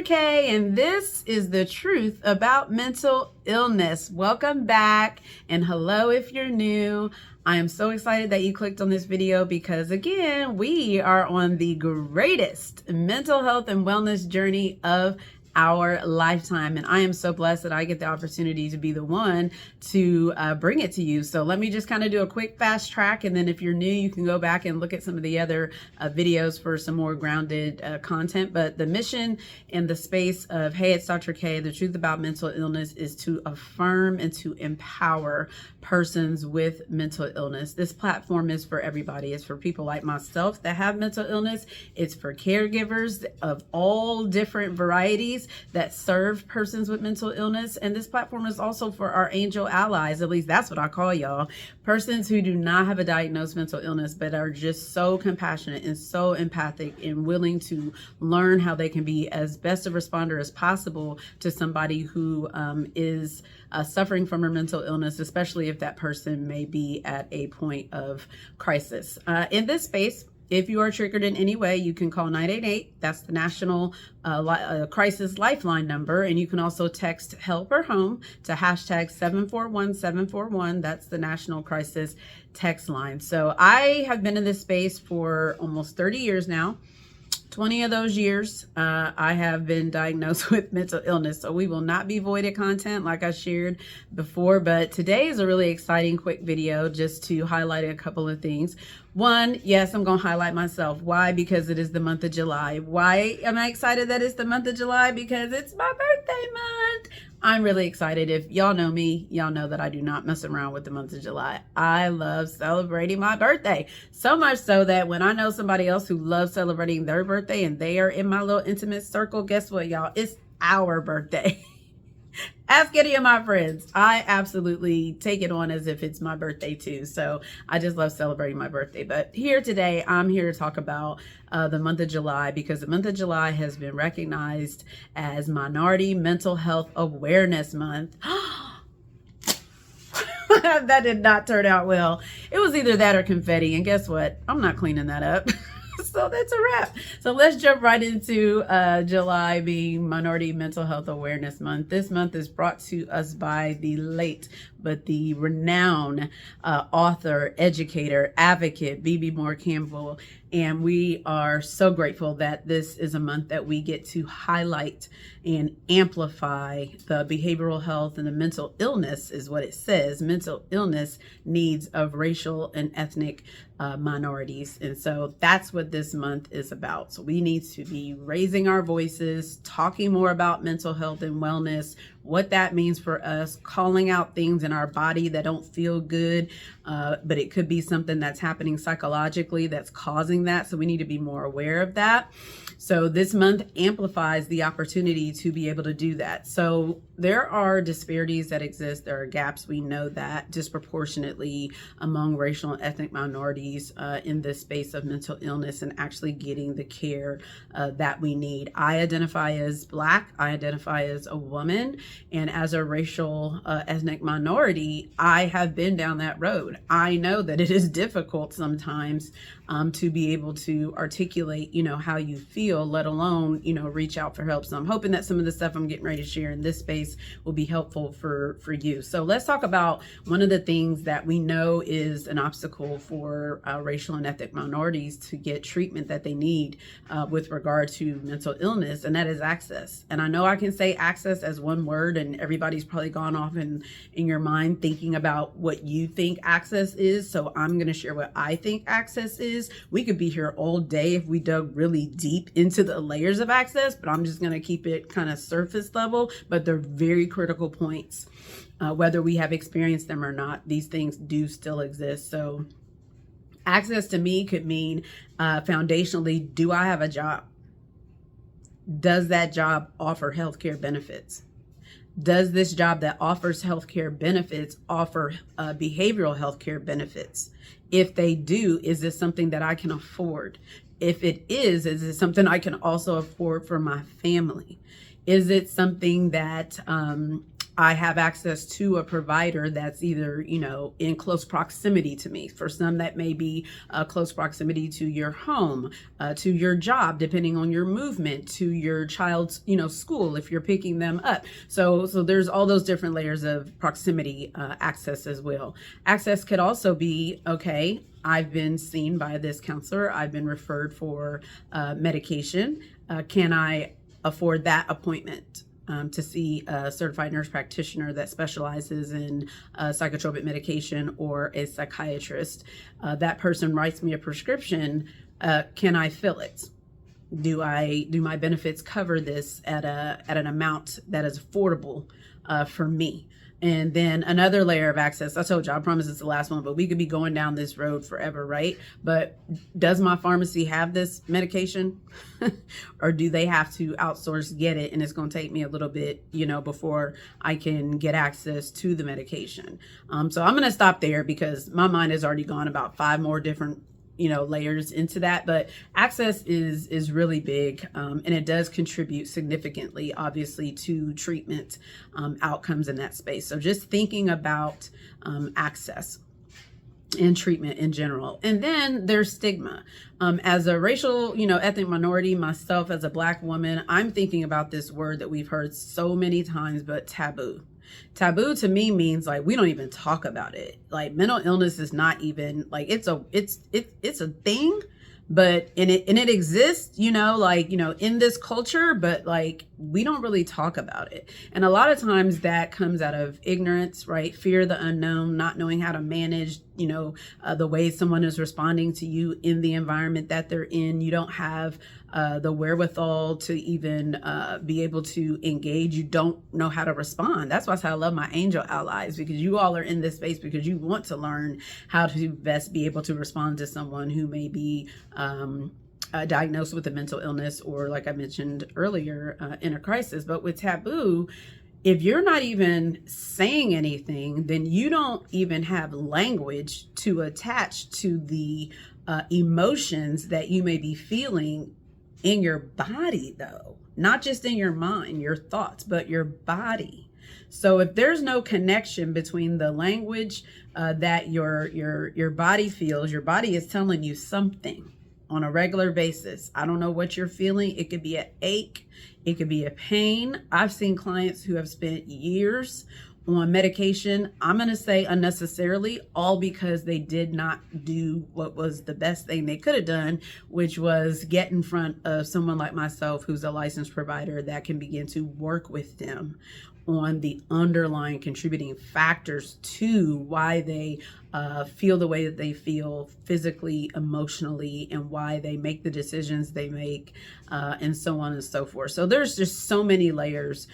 Dr. K, and this is the truth about mental illness. Welcome back, and hello if you're new. I am so excited that you clicked on this video because, again, we are on the greatest mental health and wellness journey of our lifetime, and I am so blessed that I get the opportunity to be the one to bring it to you. So let me just kind of do a quick fast track, and then if you're new, you can go back and look at some of the other videos for some more grounded content. But the mission in the space of, hey, it's Dr. K, the truth about mental illness, is to affirm and to empower persons with mental illness. This platform is for everybody. It's for people like myself that have mental illness. It's for caregivers of all different varieties that serve persons with mental illness. And this platform is also for our angel allies, at least that's what I call y'all, persons who do not have a diagnosed mental illness, but are just so compassionate and so empathic and willing to learn how they can be as best a responder as possible to somebody who is suffering from a mental illness, especially if that person may be at a point of crisis. In this space, if you are triggered in any way, you can call 988. That's the National Crisis Lifeline number. And you can also text help or home to hashtag 741-741. That's the National Crisis Text Line. So I have been in this space for almost 30 years now. 20 of those years, I have been diagnosed with mental illness. So we will not be voided content like I shared before, but today is a really exciting quick video just to highlight a couple of things. One, yes, I'm going to highlight myself. Why? Because it is the month of July. Why am I excited that it's the month of July? Because it's my birthday month. I'm really excited. If y'all know me, y'all know that I do not mess around with the month of July. I love celebrating my birthday. So much so that when I know somebody else who loves celebrating their birthday and they are in my little intimate circle, guess what, y'all? It's our birthday. Ask any of my friends. I absolutely take it on as if it's my birthday too. So I just love celebrating my birthday. But here today, I'm here to talk about the month of July, because the month of July has been recognized as Minority Mental Health Awareness Month. That did not turn out well. It was either that or confetti. And guess what? I'm not cleaning that up. So that's a wrap. So let's jump right into July being Minority Mental Health Awareness Month. This month is brought to us by the late but the renowned author, educator, advocate, Bebe Moore Campbell. And we are so grateful that this is a month that we get to highlight and amplify the behavioral health and the mental illness, is what it says, mental illness needs of racial and ethnic minorities. And so that's what this month is about. So we need to be raising our voices, talking more about mental health and wellness, what that means for us, calling out things in our body that don't feel good, but it could be something that's happening psychologically that's causing that. So we need to be more aware of that. So this month amplifies the opportunity to be able to do that. So there are disparities that exist. There are gaps. We know that disproportionately among racial and ethnic minorities in this space of mental illness and actually getting the care that we need. I identify as Black. I identify as a woman. And as a racial ethnic minority, I have been down that road. I know that it is difficult sometimes to be able to articulate, how you feel, let alone, reach out for help. So I'm hoping that some of the stuff I'm getting ready to share in this space will be helpful for you. So let's talk about one of the things that we know is an obstacle for racial and ethnic minorities to get treatment that they need with regard to mental illness, and that is access. And I know I can say access as one word, and everybody's probably gone off in your mind thinking about what you think access is. So I'm going to share what I think access is. We could be here all day if we dug really deep into the layers of access, but I'm just going to keep it kind of surface level. But they're very critical points. Whether we have experienced them or not, these things do still exist. So access to me could mean foundationally, do I have a job? Does that job offer healthcare benefits? Does this job that offers healthcare benefits offer behavioral healthcare benefits? If they do, is this something that I can afford? If it is it something I can also afford for my family? Is it something that I have access to a provider that's either, you know, in close proximity to me. For some, that may be close proximity to your home, to your job, depending on your movement, to your child's, you know, school, if you're picking them up. So there's all those different layers of proximity access as well. Access could also be, okay, I've been seen by this counselor. I've been referred for medication. Can I afford that appointment? To see a certified nurse practitioner that specializes in psychotropic medication, or a psychiatrist. That person writes me a prescription. Can I fill it? Do my benefits cover this at an amount that is affordable for me? And then another layer of access. I told you, I promise it's the last one, but we could be going down this road forever, right? But does my pharmacy have this medication? Or do they have to outsource, get it? And it's going to take me a little bit, you know, before I can get access to the medication. So I'm going to stop there because my mind has already gone about 5 more different, you know, layers into that. But access is really big, and it does contribute significantly, obviously, to treatment outcomes in that space. So just thinking about access and treatment in general. And then there's stigma. As a racial, you know, ethnic minority, myself as a Black woman, I'm thinking about this word that we've heard so many times, but taboo. Taboo to me means like we don't even talk about it. Like mental illness is not even like it's a thing, but it exists, you know, like, you know, in this culture, but like we don't really talk about it. And a lot of times that comes out of ignorance, right? Fear of the unknown, not knowing how to manage, you know, the way someone is responding to you in the environment that they're in. You don't have the wherewithal to even be able to engage. You don't know how to respond. That's why I love my angel allies, because you all are in this space because you want to learn how to best be able to respond to someone who may be diagnosed with a mental illness, or like I mentioned earlier, in a crisis. But with taboo, if you're not even saying anything, then you don't even have language to attach to the emotions that you may be feeling in your body, though, not just in your mind, your thoughts, but your body. So if there's no connection between the language that your body feels, your body is telling you something on a regular basis. I don't know what you're feeling. It could be an ache. It could be a pain. I've seen clients who have spent years on medication, I'm going to say unnecessarily, all because they did not do what was the best thing they could have done, which was get in front of someone like myself, who's a licensed provider, that can begin to work with them on the underlying contributing factors to why they feel the way that they feel physically, emotionally, and why they make the decisions they make, and so on and so forth. So there's just so many layers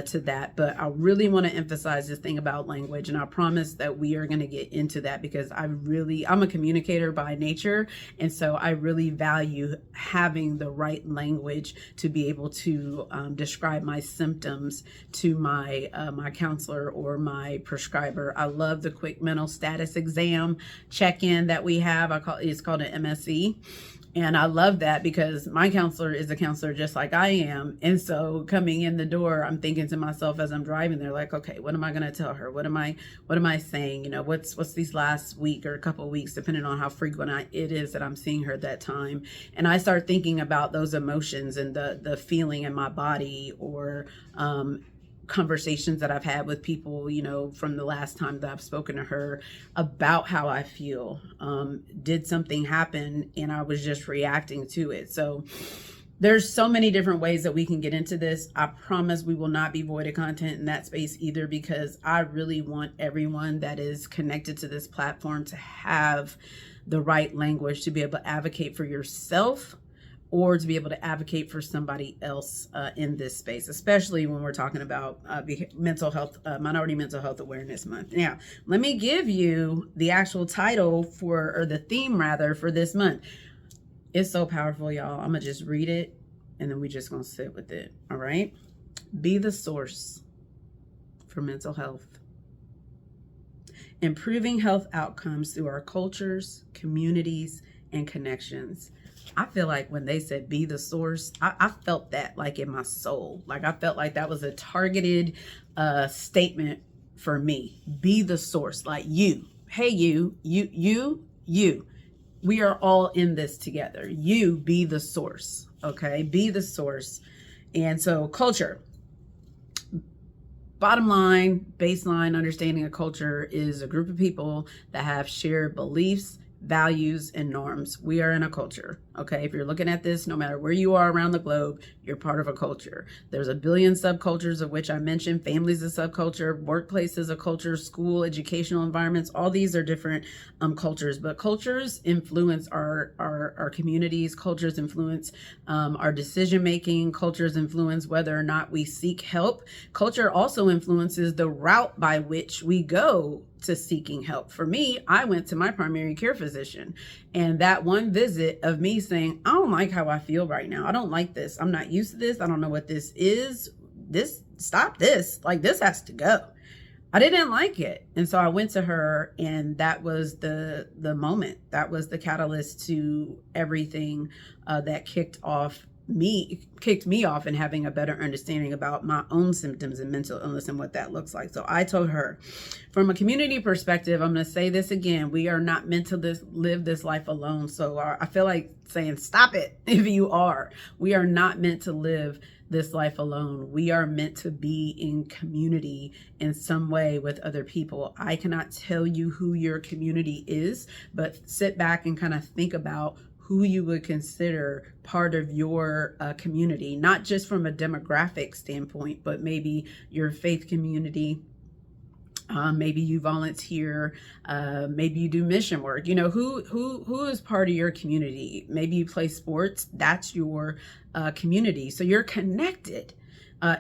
to that, but I really want to emphasize this thing about language, and I promise that we are going to get into that, because I'm a communicator by nature, and so I really value having the right language to be able to describe my symptoms to my counselor or my prescriber. I love the quick mental status exam check-in that we have. It's called an MSE. And I love that because my counselor is a counselor just like I am. And so coming in the door, I'm thinking to myself as I'm driving there, like, okay, what am I going to tell her? What am I saying? You know, what's these last week or a couple of weeks, depending on how frequent it is that I'm seeing her at that time. And I start thinking about those emotions and the feeling in my body, or conversations that I've had with people, you know, from the last time that I've spoken to her about how I feel. Did something happen and I was just reacting to it? So there's so many different ways that we can get into this. I promise we will not be void of content in that space either, because I really want everyone that is connected to this platform to have the right language to be able to advocate for yourself, or to be able to advocate for somebody else in this space, especially when we're talking about mental health, Minority Mental Health Awareness Month. Now, let me give you the actual title or the theme rather, for this month. It's so powerful, y'all. I'm gonna just read it, and then we just gonna sit with it, all right? Be the source for mental health. Improving health outcomes through our cultures, communities, and connections. I feel like when they said be the source, I felt that like in my soul. Like I felt like that was a targeted statement for me. Be the source, like you. Hey, you. We are all in this together. You be the source, okay? Be the source. And so culture. Bottom line, baseline understanding of culture is a group of people that have shared beliefs, values, and norms. We are in a culture, okay? If you're looking at this, no matter where you are around the globe, you're part of a culture. There's a billion subcultures, of which I mentioned. Families is a subculture, workplace is a culture, school, educational environments, all these are different cultures, but cultures influence our communities. Cultures influence our decision-making. Cultures influence whether or not we seek help. Culture also influences the route by which we go to seeking help. For me, I went to my primary care physician, and that one visit of me saying, I don't like how I feel right now. I don't like this. I'm not used to this. I don't know what this is. Stop this. Like, this has to go. I didn't like it. And so I went to her, and that was the moment. That was the catalyst to everything that kicked me off and having a better understanding about my own symptoms and mental illness and what that looks like. So I told her, from a community perspective, I'm going to say this again, we are not meant to live this life alone. So I feel like saying, stop it if you are. We are not meant to live this life alone. We are meant to be in community in some way with other people. I cannot tell you who your community is, but sit back and kind of think about who you would consider part of your community, not just from a demographic standpoint, but maybe your faith community. Maybe you volunteer, maybe you do mission work. You know, who is part of your community? Maybe you play sports, that's your community. So you're connected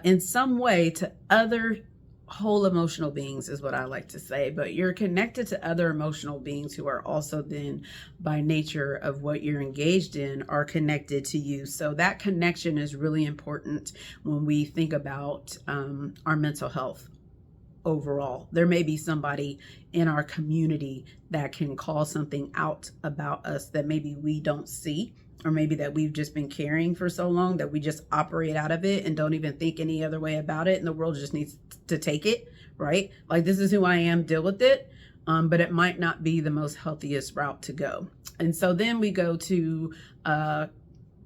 in some way to other whole emotional beings, is what I like to say, but you're connected to other emotional beings who are also then, by nature of what you're engaged in, are connected to you. So that connection is really important when we think about our mental health. Overall, there may be somebody in our community that can call something out about us that maybe we don't see, or maybe that we've just been carrying for so long that we just operate out of it and don't even think any other way about it. And the world just needs to take it, right? Like, this is who I am, deal with it. But it might not be the most healthiest route to go. And so then we go to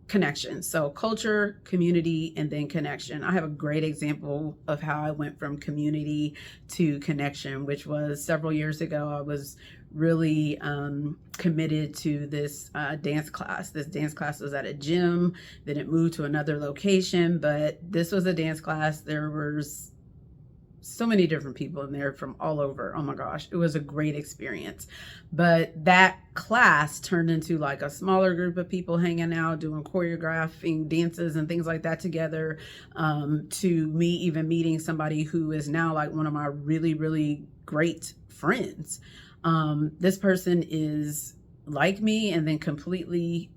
connection. So culture, community, and then connection. I have a great example of how I went from community to connection, which was several years ago. I was really committed to this dance class. This dance class was at a gym, then it moved to another location, but this was a dance class. There was so many different people in there from all over. Oh my gosh, it was a great experience. But that class turned into like a smaller group of people hanging out, doing choreographing dances and things like that together, to me even meeting somebody who is now like one of my really, really great friends. This person is like me and then completely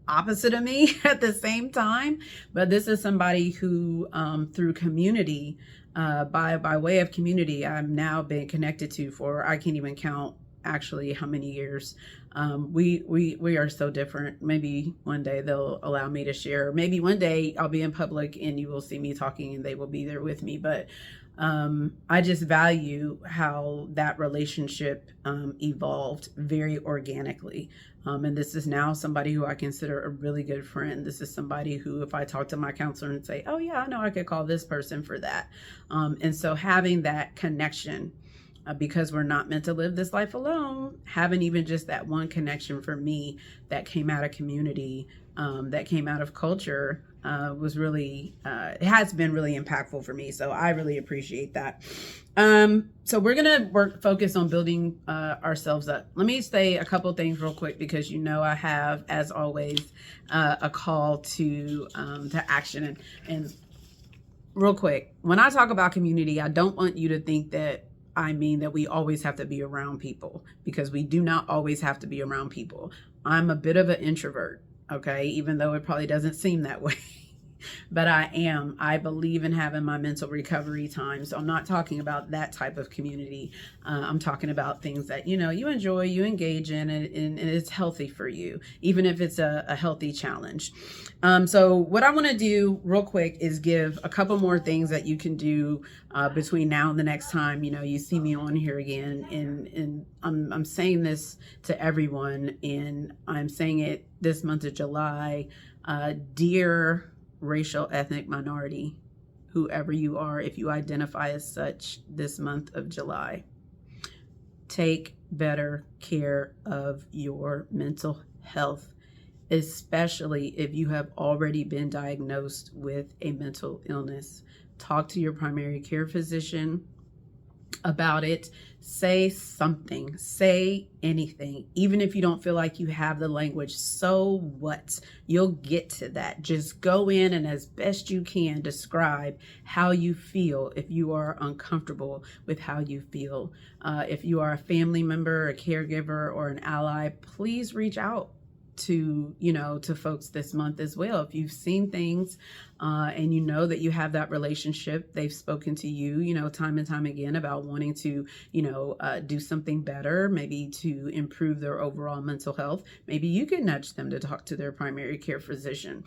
opposite of me at the same time. But this is somebody who, through community, by way of community, I've now been connected to for, I can't even count actually how many years. We are so different. Maybe one day they'll allow me to share. Maybe one day I'll be in public and you will see me talking and they will be there with me. But I just value how that relationship evolved very organically. And this is now somebody who I consider a really good friend. This is somebody who, if I talk to my counselor and say, oh yeah, I know I could call this person for that. And so having that connection, because we're not meant to live this life alone, having even just that one connection for me that came out of community, that came out of culture, was really, it has been really impactful for me. So I really appreciate that. So we're going to focus on building ourselves up. Let me say a couple things real quick, because you know I have, as always, a call to action. And real quick, when I talk about community, I don't want you to think that I mean that we always have to be around people, because we do not always have to be around people. I'm a bit of an introvert, okay, even though it probably doesn't seem that way. but I believe in having my mental recovery time. So I'm not talking about that type of community. I'm talking about things that, you enjoy, you engage in, and it's healthy for you, even if it's a healthy challenge. So what I want to do real quick is give a couple more things that you can do between now and the next time, you see me on here again. And I'm saying this to everyone, and I'm saying it this month of July. Dear racial, ethnic minority, whoever you are, if you identify as such this month of July, take better care of your mental health, especially if you have already been diagnosed with a mental illness. Talk to your primary care physician about it. Say something, say anything, even if you don't feel like you have the language. So what? You'll get to that. Just go in and as best you can describe how you feel if you are uncomfortable with how you feel. If you are a family member, a caregiver, or an ally, please reach out to folks this month as well. If you've seen things and that you have that relationship, they've spoken to you, time and time again about wanting to, do something better, maybe to improve their overall mental health. Maybe you can nudge them to talk to their primary care physician.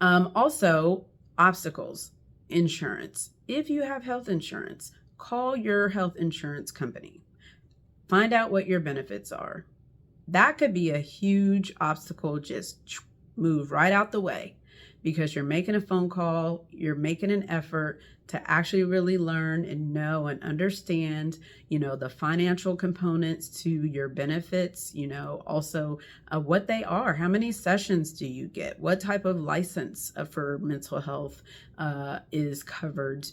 Also, obstacles, insurance. If you have health insurance, call your health insurance company. Find out what your benefits are. That could be a huge obstacle. Just move right out the way, because you're making a phone call, you're making an effort to actually really learn and know and understand, the financial components to your benefits, also what they are. How many sessions do you get? What type of license for mental health is covered,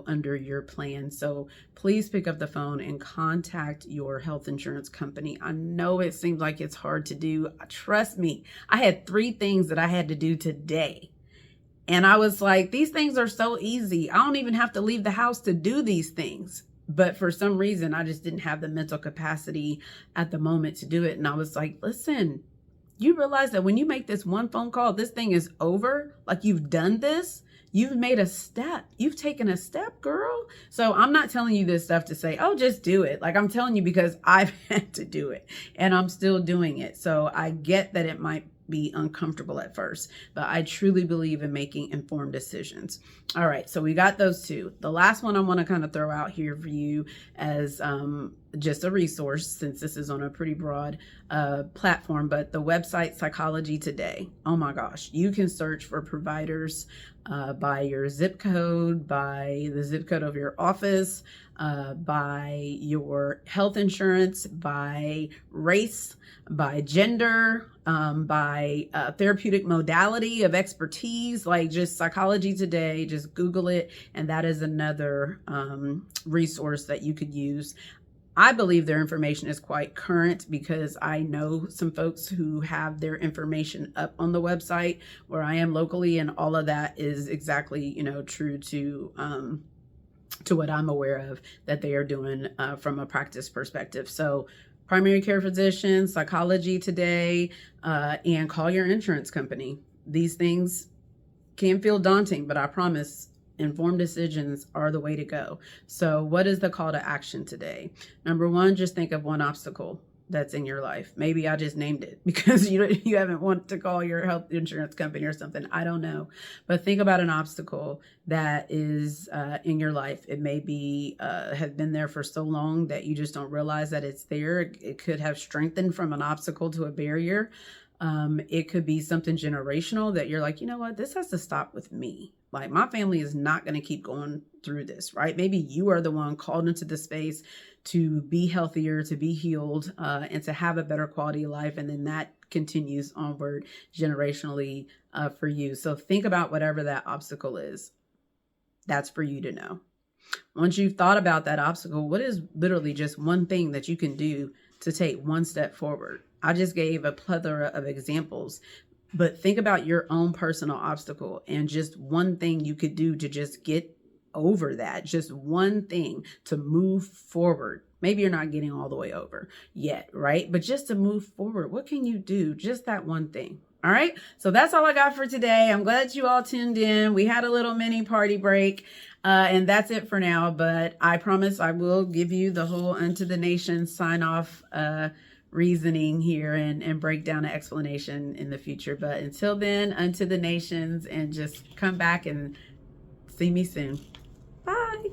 under your plan? So please pick up the phone and contact your health insurance company. I know it seems like it's hard to do. Trust me, I had 3 things that I had to do today. And I was like, these things are so easy. I don't even have to leave the house to do these things. But for some reason, I just didn't have the mental capacity at the moment to do it. And I was like, listen, you realize that when you make this one phone call, this thing is over. Like, you've done this. You've made a step. You've taken a step, girl. So I'm not telling you this stuff to say, oh, just do it. Like, I'm telling you because I've had to do it and I'm still doing it. So I get that it might be uncomfortable at first, but I truly believe in making informed decisions. All right, so we got those 2. The last one I want to kind of throw out here for you as just a resource, since this is on a pretty broad platform, but the website Psychology Today. Oh my gosh, you can search for providers by your zip code, by the zip code of your office, by your health insurance, by race, by gender, by therapeutic modality of expertise, like just Psychology Today. Just Google it, and that is another resource that you could use. I believe their information is quite current because I know some folks who have their information up on the website where I am locally, and all of that is exactly, true to what I'm aware of that they are doing from a practice perspective. So primary care physician, Psychology Today, and call your insurance company. These things can feel daunting, but I promise informed decisions are the way to go. So what is the call to action today? Number 1, just think of one obstacle that's in your life. Maybe I just named it because you haven't wanted to call your health insurance company or something. I don't know. But think about an obstacle that is in your life. It may be have been there for so long that you just don't realize that it's there. It could have strengthened from an obstacle to a barrier. It could be something generational that you're like, you know what, this has to stop with me. Like, my family is not going to keep going through this, right? Maybe you are the one called into the space to be healthier, to be healed, and to have a better quality of life. And then that continues onward generationally for you. So think about whatever that obstacle is. That's for you to know. Once you've thought about that obstacle, what is literally just one thing that you can do to take one step forward? I just gave a plethora of examples, but think about your own personal obstacle and just one thing you could do to just get over that. Just one thing to move forward. Maybe you're not getting all the way over yet, right? But just to move forward, what can you do? Just that one thing. All right. So that's all I got for today. I'm glad you all tuned in. We had a little mini party break. And that's it for now. But I promise I will give you the whole Unto the Nation sign off reasoning here and break down an explanation in the future. But until then, unto the nations, and just come back and see me soon. Bye.